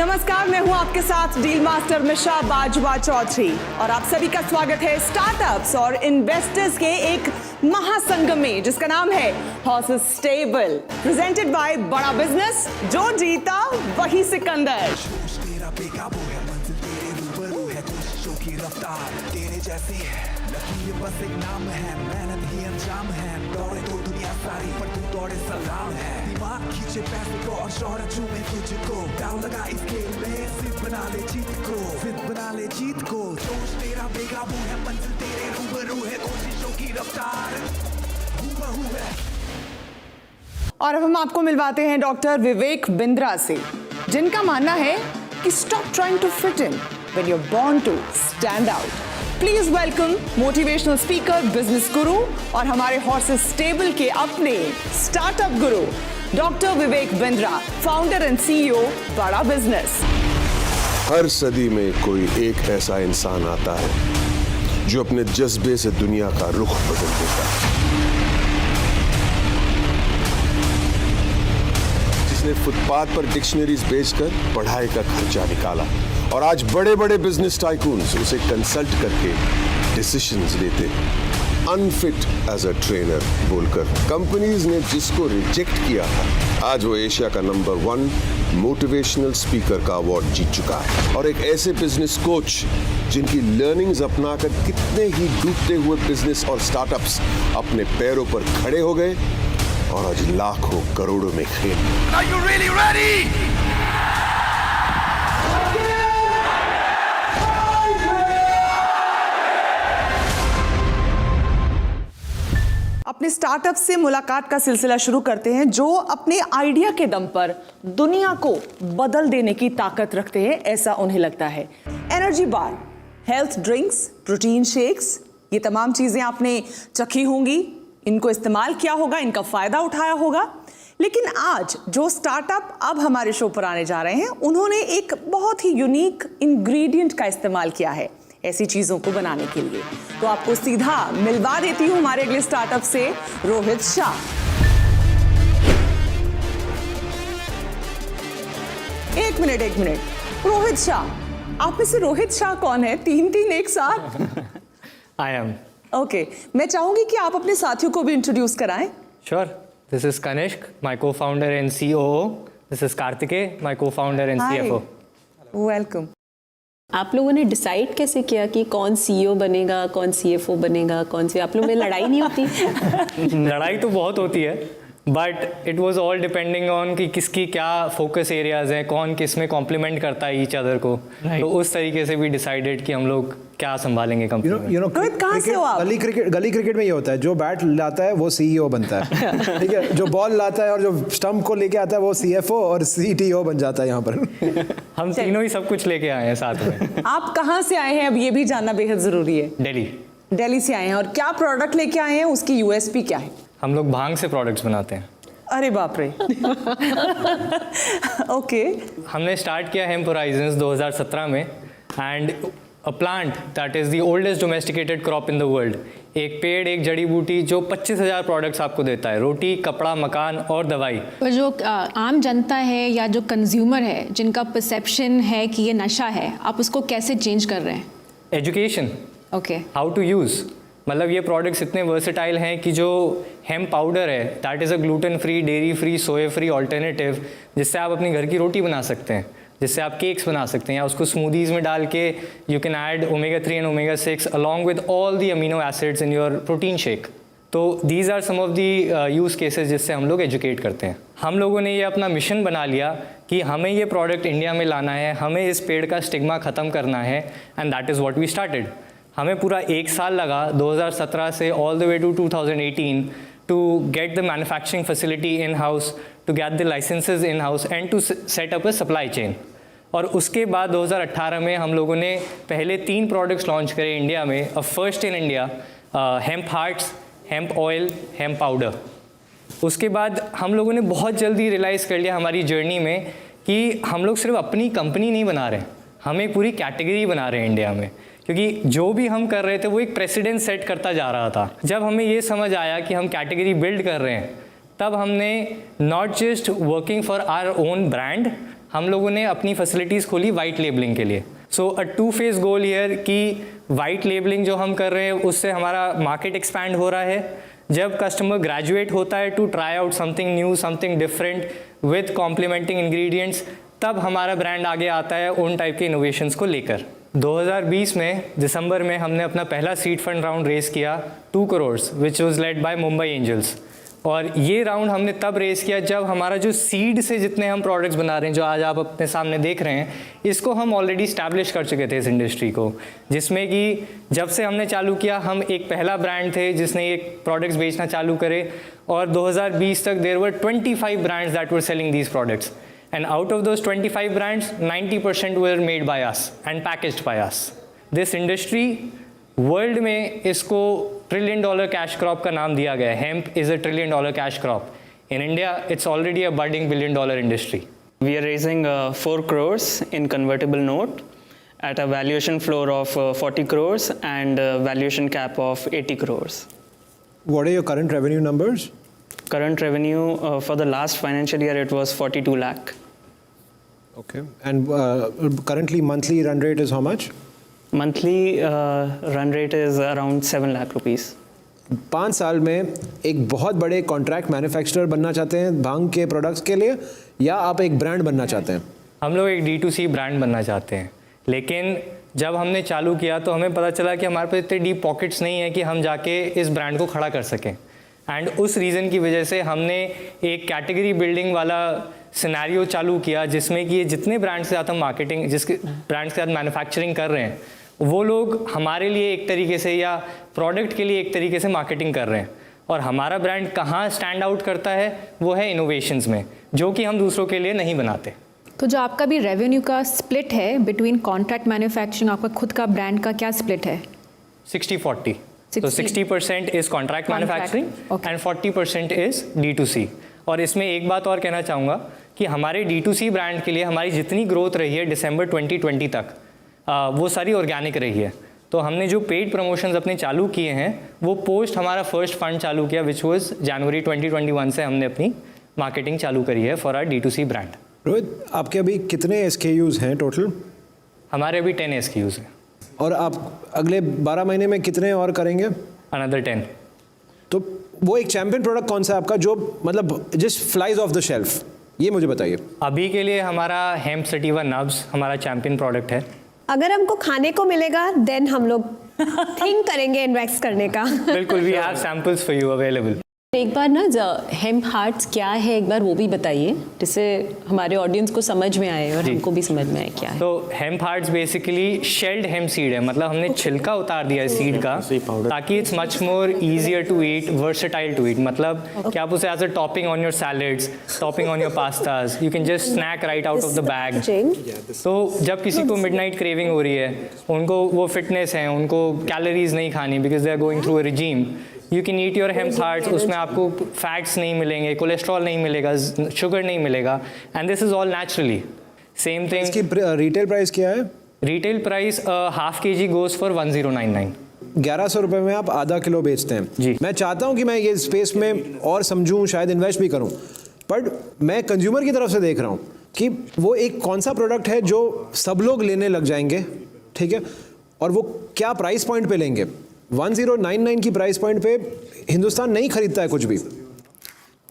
नमस्कार, मैं हूं आपके साथ डील मास्टर मिशा बाजवा चौधरी और आप सभी का स्वागत है स्टार्टअप्स और इन्वेस्टर्स के एक महासंगम में जिसका नाम है हॉर्सेस स्टेबल, प्रेजेंटेड बाय बड़ा बिजनेस। जो जीता वही सिकंदर। बस एक नाम है, मेहनत ही अंजाम है। दौड़े तो दुनिया सारी पर तू दौड़े सलाम है। दिमाग खींचे पैसे को और शोहरत चूमे तुझको। दाव लगा इस खेल में, सिर्फ बना ले जीत को, सिर्फ बना ले जीत को। जोश तेरा बेकाबू है, मंजिल तेरे रूबरू है, कोशिशों की रफ्तार हूबहू है। और अब हम आपको मिलवाते हैं डॉक्टर विवेक बिंद्रा से, जिनका मानना है कि stop trying to fit in when you are born to stand out. Please welcome motivational speaker, business guru और हमारे हॉर्सेस स्टेबल के अपने startup guru doctor Vivek Bindra, founder and CEO Bada business. हर सदी में कोई एक ऐसा इंसान आता है जो अपने जज्बे से दुनिया का रुख बदल देता है, जिसने फुटपाथ पर डिक्शनरीज बेचकर पढ़ाई का खर्चा निकाला और आज बड़े बड़े बिजनेस टाइकून्स उसे कंसल्ट करके डिसीजंस लेते। अनफिट एज अ ट्रेनर बोलकर कंपनीज ने जिसको रिजेक्ट किया था, आज वो एशिया का नंबर 1 मोटिवेशनल स्पीकर का अवार्ड जीत चुका है। और एक ऐसे बिजनेस कोच जिनकी लर्निंग्स अपनाकर कितने ही डूबते हुए बिजनेस और स्टार्टअप्स अपने पैरों पर खड़े हो गए और आज लाखों करोड़ों में खेल। Are you really ready? अपने स्टार्टअप से मुलाकात का सिलसिला शुरू करते हैं जो अपने आइडिया के दम पर दुनिया को बदल देने की ताकत रखते हैं, ऐसा उन्हें लगता है। Energy bar, health drinks, protein shakes, ये तमाम चीजें आपने चखी होंगी, इनको इस्तेमाल किया होगा, इनका फायदा उठाया होगा। लेकिन आज जो स्टार्टअप अब हमारे शो पर आने जा रहे हैं, उन्होंने एक बहुत ही यूनिक इंग्रेडिएंट का इस्तेमाल किया है ऐसी चीजों को बनाने के लिए। तो आपको सीधा मिलवा देती हूं हमारे अगले स्टार्टअप से रोहित शाह। एक मिनट, रोहित शाह, आप में से रोहित शाह कौन है? तीन एक साथ। आई एम ओके, मैं चाहूंगी कि आप अपने साथियों को भी इंट्रोड्यूस कराएं। Sure. This is Kanishk, my co-founder and COO. This is Kartikeya, my co-founder and CFO. Welcome. आप लोगों ने डिसाइड कैसे किया कि कौन सीईओ बनेगा, कौन सीएफओ बनेगा, कौन सी? आप लोगों में लड़ाई नहीं होती? लड़ाई तो बहुत होती है, but it was all depending on कि किसकी क्या फोकस एरियाज हैं, कौन किस में कॉम्प्लीमेंट करता है ईच अदर को। तो उस तरीके से भी डिसाइडेड कि हम लोग क्या संभालेंगे कंपनी में। रोहित, कहाँ से हो आप? गली क्रिकेट में ये होता है, जो बैट लाता है वो सीईओ बनता है, ठीक है, जो बॉल लाता है और जो स्टंप को लेके आता है वो सीएफओ और सीटीओ बन जाता है यहाँ पर। हम तीनों ही सब कुछ लेके आए हैं साथ में। आप कहाँ से आए हैं, अब ये भी जानना बेहद जरूरी है। दिल्ली से आए हैं, और क्या प्रोडक्ट लेके आए हैं, उसकी यूएसपी क्या है? हम लोग भांग से प्रोडक्ट्स बनाते हैं। अरे बाप रे। ओके। हमने स्टार्ट किया हेम्प होराइजन्स 2017 में, and a plant that is the oldest domesticated crop in the world. एक पेड़, एक जड़ी बूटी जो 25,000 प्रोडक्ट्स आपको देता है, रोटी, कपड़ा, मकान और दवाई। पर जो आम जनता है या जो कंज्यूमर है, जिनका परसेप्शन है कि ये नशा है, आप उसको कैसे चेंज कर रहे हैं? Education, okay, how to use. मतलब ये प्रोडक्ट्स इतने वर्सेटाइल हैं कि जो हेम्प पाउडर है that is a gluten free, dairy free, soya free alternative, जिससे आप अपनी घर की रोटी बना सकते हैं, जिससे आप केक्स बना सकते हैं, या उसको स्मूदीज़ में डाल के you can add omega 3 and omega 6 along with all the amino acids in your protein shake. तो these are some of the use cases जिससे हम लोग एजुकेट करते हैं। हम लोगों ने ये अपना मिशन बना लिया कि हमें ये प्रोडक्ट इंडिया में लाना है, हमें इस पेड़ का स्टिग्मा ख़त्म करना है, and that is what we started. हमें पूरा 1 साल लगा 2017 से all the way to 2018 to get the manufacturing facility in house, to get the licences in house and to set up a supply chain. और उसके बाद 2018 में हम लोगों ने पहले 3 प्रोडक्ट्स लॉन्च करे इंडिया में। A first in India, hemp hearts, hemp oil, hemp powder. उसके बाद हम लोगों ने बहुत जल्दी रियलाइज़ कर लिया हमारी जर्नी में कि हम लोग सिर्फ अपनी कंपनी नहीं बना रहे, हम एक पूरी कैटेगरी बना रहे हैं इंडिया में, क्योंकि जो भी हम कर रहे थे वो एक प्रेसिडेंट सेट करता जा रहा था। जब हमें ये समझ आया कि हम कैटेगरी बिल्ड कर रहे हैं, तब हमने not just working for our own brand, हम लोगों ने अपनी फैसिलिटीज़ खोली वाइट लेबलिंग के लिए। सो अ 2-phase गोल हियर कि वाइट लेबलिंग जो हम कर रहे हैं उससे हमारा मार्केट एक्सपैंड हो रहा है। जब कस्टमर ग्रेजुएट होता है to try out something new, something different with complementing ingredients, तब हमारा ब्रांड आगे आता है उन टाइप के इनोवेशंस को लेकर। 2020 में दिसंबर में हमने अपना पहला सीड फंड राउंड रेस किया 2 crore, which was led by Mumbai angels. और ये राउंड हमने तब रेस किया जब हमारा जो सीड से जितने हम प्रोडक्ट्स बना रहे हैं, जो आज आप अपने सामने देख रहे हैं, इसको हम ऑलरेडी स्टैब्लिश कर चुके थे इस इंडस्ट्री को, जिसमें कि जब से हमने चालू किया हम एक पहला ब्रांड थे जिसने ये प्रोडक्ट्स बेचना चालू करे। और 2020 तक there were 25 brands that were selling these products, and out of those 25 brands 90% were made by us and packaged by us. This industry world में इसको $1 trillion कैश क्रॉप का नाम दिया गया है। Hemp is $1 trillion cash crop. In India it's already a budding $1 billion industry. We are raising 4 crores in convertible note at a valuation floor of 40 crores and a valuation cap of 80 crores. What are your current revenue numbers? Current revenue for the last financial year it was 42 lakh. Okay. And currently monthly run rate is how much? Monthly run rate is around 7 lakh rupees. 5 साल में एक बहुत बड़े contract manufacturer बनना चाहते हैं भांग के products के लिए, या आप एक ब्रांड बनना चाहते हैं? हम लोग एक D2C ब्रांड बनना चाहते हैं, लेकिन जब हमने चालू किया तो हमें पता चला कि हमारे पास इतने डीप पॉकेट्स नहीं है कि हम जाके इस ब्रांड को खड़ा कर सकें। एंड उस रीज़न की वजह से हमने एक कैटेगरी बिल्डिंग वाला सिनेरियो चालू किया, जिसमें कि ये जितने ब्रांड्स के साथ हम मार्केटिंग, जिसके ब्रांड्स के साथ मैन्युफैक्चरिंग कर रहे हैं, वो लोग हमारे लिए एक तरीके से या प्रोडक्ट के लिए एक तरीके से मार्केटिंग कर रहे हैं। और हमारा ब्रांड कहाँ स्टैंड आउट करता है वो है इनोवेशंस में, जो कि हम दूसरों के लिए नहीं बनाते। तो जो आपका भी रेवेन्यू का स्प्लिट है बिटवीन कॉन्ट्रैक्ट मैन्युफैक्चरिंग, आपका खुद का ब्रांड का क्या स्प्लिट है? 60-40। तो 60% is contract manufacturing and 40% is D2C। और इसमें एक बात और कहना चाहूँगा कि हमारे D2C ब्रांड के लिए हमारी जितनी ग्रोथ रही है दिसंबर 2020 तक, वो सारी ऑर्गेनिक रही है। तो हमने जो पेड प्रमोशंस अपने चालू किए हैं वो पोस्ट हमारा फर्स्ट फंड चालू किया, विच वाज जनवरी 2021 से हमने अपनी मार्केटिंग चालू करी है for our D2C brand. Rohit, आपके अभी कितने SKUs हैं टोटल? हमारे अभी 10 SKUs हैं। और आप अगले 12 महीने में कितने और करेंगे? अनदर 10। तो वो एक चैंपियन प्रोडक्ट कौन सा है आपका जो मतलब just flies of the shelf, ये मुझे बताइए। अभी के लिए हमारा हेम्प सटीवा नब्स हमारा चैंपियन प्रोडक्ट है। अगर हमको खाने को मिलेगा देन हम लोग थिंक करेंगे इन्वेस्ट करने का। बिल्कुल, we have samples for you available. एक बार ना हेम्प हार्ट्स क्या है एक बार वो भी बताइए, जिससे हमारे ऑडियंस को समझ में आए और हमको भी समझ में आए क्या है। तो hemp hearts basically shelled hemp seed है, मतलब हमने छिलका उतार दिया है सीड का, ताकि it's much more easier to eat, versatile to eat. मतलब कि आप उसे as a topping on your salads, topping on your pastas, you can just snack right out of the bag. तो जब किसी को मिडनाइट क्रेविंग हो रही है, उनको वो फिटनेस है, उनको कैलोरीज नहीं खानी because they are going through a regime, you can eat your hemp hearts. उसमें आपको फैट्स नहीं मिलेंगे, कोलेस्ट्रॉल नहीं मिलेगा, शुगर नहीं मिलेगा, and this is all naturally. Same thing. इसकी रिटेल प्राइस क्या है? Retail price half kg goes for 1099। 1100 रुपये में आप आधा किलो बेचते हैं जी। मैं चाहता हूं कि मैं ये स्पेस में और समझूं, शायद इन्वेस्ट भी करूं, बट मैं कंज्यूमर की तरफ से देख रहा हूं कि वो एक कौन सा प्रोडक्ट है जो सब लोग लेने लग जाएंगे, ठीक है, और वो क्या प्राइस पॉइंट पे लेंगे। 1099 की प्राइस पॉइंट पे हिंदुस्तान नहीं खरीदता है कुछ भी।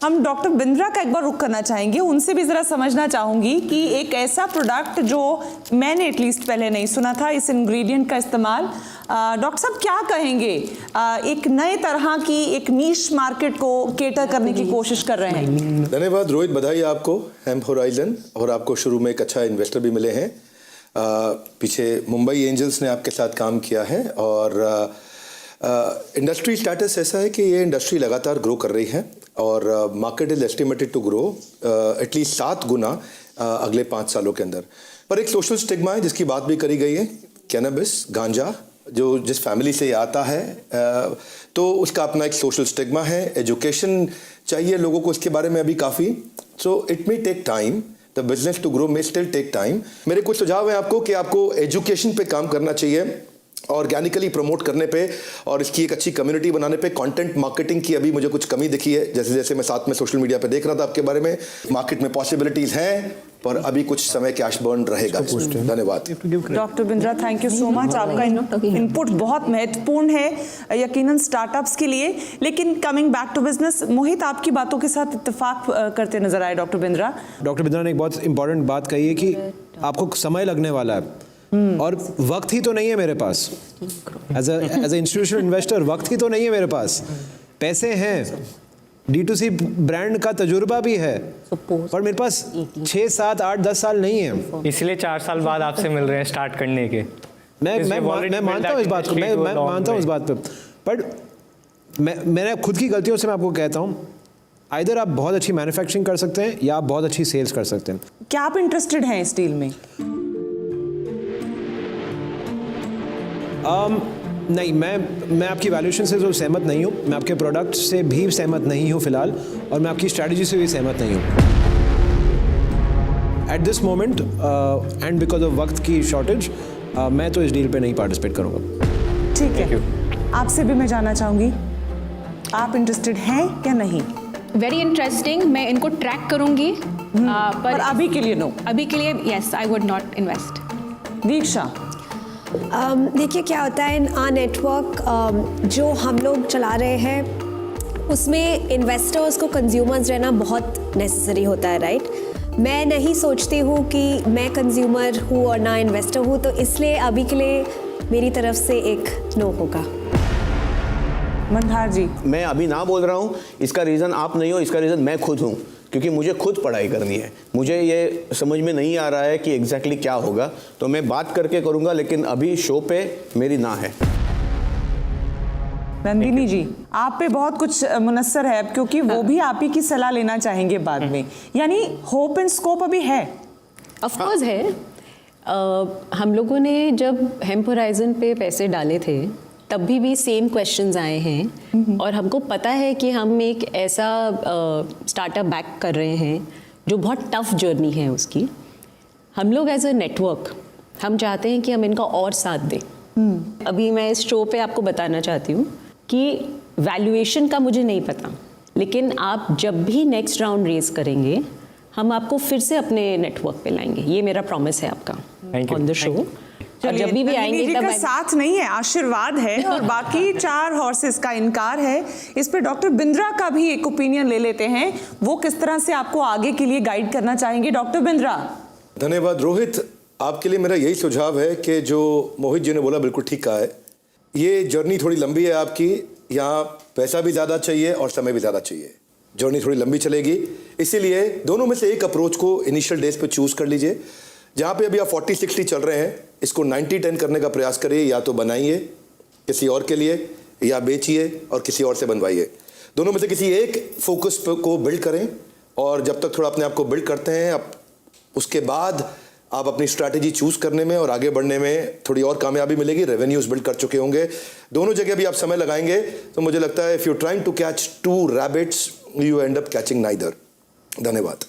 हम डॉक्टर बिंद्रा का एक बार रुख करना चाहेंगे, उनसे भी ज़रा समझना चाहूँगी कि एक ऐसा प्रोडक्ट जो मैंने एटलीस्ट पहले नहीं सुना था, इस इंग्रेडिएंट का इस्तेमाल, डॉक्टर साहब क्या कहेंगे? एक नए तरह की एक नीश मार्केट को केटर करने की कोशिश कर रहे हैं। धन्यवाद रोहित, बधाई आपको हेम्प होराइजन, और आपको शुरू में एक अच्छा इन्वेस्टर भी मिले हैं। पीछे मुंबई एंजल्स ने आपके साथ काम किया है, और इंडस्ट्री स्टेटस ऐसा है कि ये इंडस्ट्री लगातार ग्रो कर रही है, और market is estimated to grow at least 7 गुना अगले 5 सालों के अंदर। पर एक सोशल स्टिग्मा है जिसकी बात भी करी गई है, कैनबिस, गांजा, जो जिस फैमिली से आता है तो उसका अपना एक सोशल स्टिग्मा है। एजुकेशन चाहिए लोगों को इसके बारे में अभी काफ़ी, so it may take time, the business to grow may still take time. मेरे कुछ सुझाव हैं आपको कि आपको एजुकेशन पे काम करना चाहिए, ऑर्गेनिकली प्रमोट करने पे, और इसकी एक अच्छी कम्युनिटी बनाने पे। कंटेंट मार्केटिंग की अभी मुझे कुछ कमी दिखी है, जैसे जैसे मैं साथ में सोशल मीडिया पे देख रहा था आपके बारे में। मार्केट में पॉसिबिलिटीज़ हैं, पर अभी कुछ समय कैश बर्न रहेगा। धन्यवाद। Doctor Bindra, thank you so much. आपका इनपुट बहुत महत्वपूर्ण है यकीनन स्टार्टअप्स के लिए। लेकिन कमिंग बैक टू बिजनेस, मोहित आपकी बातों के साथ इत्तेफाक करते नजर आए डॉक्टर बिंद्रा। डॉक्टर बिंद्रा ने एक बहुत इंपॉर्टेंट बात कही है कि आपको समय लगने वाला है और वक्त ही तो नहीं है मेरे पास। एज ए इंस्टीट्यूशनल इन्वेस्टर वक्त ही तो नहीं है मेरे पास। पैसे हैं, D2C ब्रांड का तजुर्बा भी है, पर मेरे पास 6, 7, 8, 10 साल नहीं है। इसलिए 4 साल बाद आपसे मिल रहे हैं स्टार्ट करने के। मैं मानता हूँ इस बात को, मैं मानता हूँ इस बात पे, पर मैंने खुद की गलतियों से मैं आपको कहता हूँ, आइदर आप बहुत अच्छी मैन्युफैक्चरिंग कर सकते हैं या आप बहुत अच्छी सेल्स कर सकते हैं। क्या आप इंटरेस्टेड हैं इस डील में? नहीं, मैं आपकी वैल्यूएशन से तो सहमत नहीं हूँ, मैं आपके प्रोडक्ट से भी सहमत नहीं हूँ फिलहाल, और मैं आपकी स्ट्रैटेजी से भी सहमत नहीं हूँ at this moment, and because of वक्त की शॉर्टेज मैं तो इस डील पे नहीं पार्टिसिपेट करूँगा। ठीक है, आपसे भी मैं जानना चाहूँगी, आप इंटरेस्टेड हैं क्या नहीं? वेरी इंटरेस्टिंग, मैं इनको ट्रैक करूंगी, पर अभी के लिए नो। अभी के लिए yes, I would not invest. Diksha, देखिए क्या होता है, आ नेटवर्क जो हम लोग चला रहे हैं उसमें इन्वेस्टर्स को कंज्यूमर्स रहना बहुत नेसेसरी होता है, राइट? मैं नहीं सोचती हूँ कि मैं कंज्यूमर हूँ और ना इन्वेस्टर हूँ, तो इसलिए अभी के लिए मेरी तरफ से एक नो होगा। मनधार जी, मैं अभी ना बोल रहा हूँ, इसका रीज़न आप नहीं हो, इसका रीज़न मैं खुद हूँ, क्योंकि मुझे खुद पढ़ाई करनी है। मुझे ये समझ में नहीं आ रहा है कि एग्जैक्टली क्या होगा, तो मैं बात करके करूँगा, लेकिन अभी शो पे मेरी ना है। नंदिनी जी, आप पे बहुत कुछ मुनस्सर है क्योंकि वो भी आप ही की सलाह लेना चाहेंगे बाद में, यानी होप एंड स्कोप अभी है? ऑफ कोर्स है। हम लोगों ने जब हेम्प होराइजन पे पैसे डाले थे तब भी सेम क्वेश्चंस आए हैं, और हमको पता है कि हम एक ऐसा स्टार्टअप बैक कर रहे हैं जो बहुत टफ जर्नी है उसकी। हम लोग एज अ नेटवर्क हम चाहते हैं कि हम इनका और साथ दें। अभी मैं इस शो पे आपको बताना चाहती हूँ कि वैल्यूएशन का मुझे नहीं पता, लेकिन आप जब भी नेक्स्ट राउंड रेज करेंगे हम आपको फिर से अपने नेटवर्क पे लाएंगे, ये मेरा प्रॉमिस है आपका ऑन द शो। और जब भी आएंगे तब साथ नहीं है, आशीर्वाद है, और बाकी 4 हॉर्सेस का इनकार है। इस पे डॉक्टर बिंद्रा का भी एक ओपिनियन ले लेते हैं, वो किस तरह से आपको आगे के लिए गाइड करना चाहेंगे। डॉक्टर बिंद्रा। धन्यवाद रोहित, आपके लिए मेरा यही सुझाव है कि जो मोहित जी ने बोला बिल्कुल ठीक कहा है। ये जर्नी थोड़ी लंबी है आपकी, यहाँ पैसा भी ज़्यादा चाहिए और समय भी ज़्यादा चाहिए, जर्नी थोड़ी लंबी चलेगी, इसीलिए दोनों में से एक अप्रोच को इनिशियल डेज पे चूज़ कर लीजिए। जहाँ पे अभी आप 40-60 चल रहे हैं, इसको 90-10 करने का प्रयास करिए, या तो बनाइए किसी और के लिए या बेचिए और किसी और से बनवाइए। दोनों में से किसी एक फोकस को बिल्ड करें, और जब तक थोड़ा अपने आप को बिल्ड करते हैं, आप उसके बाद आप अपनी स्ट्रैटेजी चूज़ करने में और आगे बढ़ने में थोड़ी और कामयाबी मिलेगी। रेवेन्यूज बिल्ड कर चुके होंगे, दोनों जगह भी आप समय लगाएंगे, तो मुझे लगता है if you trying to catch 2 rabbits you end up catching neither. धन्यवाद।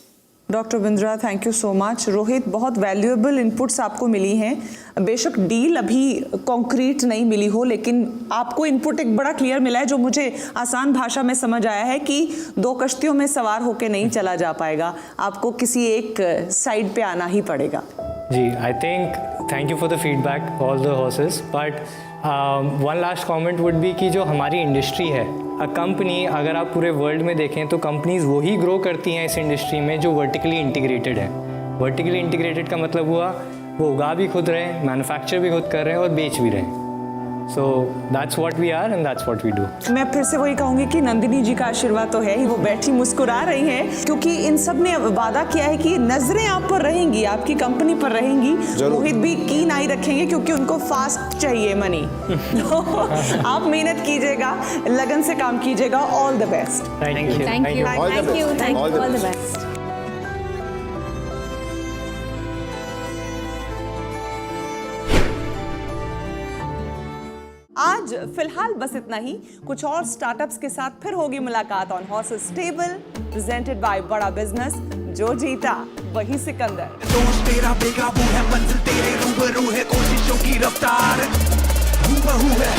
Doctor Bindra, thank you so much. Rohit, बहुत वैल्यूएबल इनपुट्स आपको मिली हैं। बेशक डील अभी कॉन्क्रीट नहीं मिली हो, लेकिन आपको इनपुट एक बड़ा क्लियर मिला है जो मुझे आसान भाषा में समझ आया है कि 2 कश्तियों में सवार होकर नहीं चला जा पाएगा, आपको किसी एक साइड पे आना ही पड़ेगा। जी, I think thank you for the feedback all the horses, but one last comment would be कि जो हमारी इंडस्ट्री है, अ कंपनी, अगर आप पूरे वर्ल्ड में देखें तो कंपनीज वही ग्रो करती हैं इस इंडस्ट्री में जो वर्टिकली इंटीग्रेटेड है। वर्टिकली इंटीग्रेटेड का मतलब हुआ वो उगा भी खुद रहे हैं, मैन्युफैक्चर भी खुद कर रहे हैं और बेच भी रहे हैं। So that's what we are and that's what we do. मैं फिर से वही कहूंगी कि नंदिनी जी का आशीर्वाद तो है ही, वो बैठी मुस्कुरा रही हैं क्योंकि इन सब ने वादा किया है कि नजरें आप पर रहेंगी, आपकी कंपनी पर रहेंगी। मोहित भी कीन आई रखेंगे क्योंकि उनको फास्ट चाहिए मनी। तो आप मेहनत कीजिएगा, लगन से काम कीजिएगा। All the best. Thank you. Thank you, thank you, all the best. आज फिलहाल बस इतना ही, कुछ और स्टार्टअप्स के साथ फिर होगी मुलाकात on horses table, presented by बड़ा बिजनेस। जो जीता वही सिकंदर। दोस्त तेरा बेकाबू है, मंजिल तेरे रूबरू है, कोशिशों की रफ्तार हूबहू है।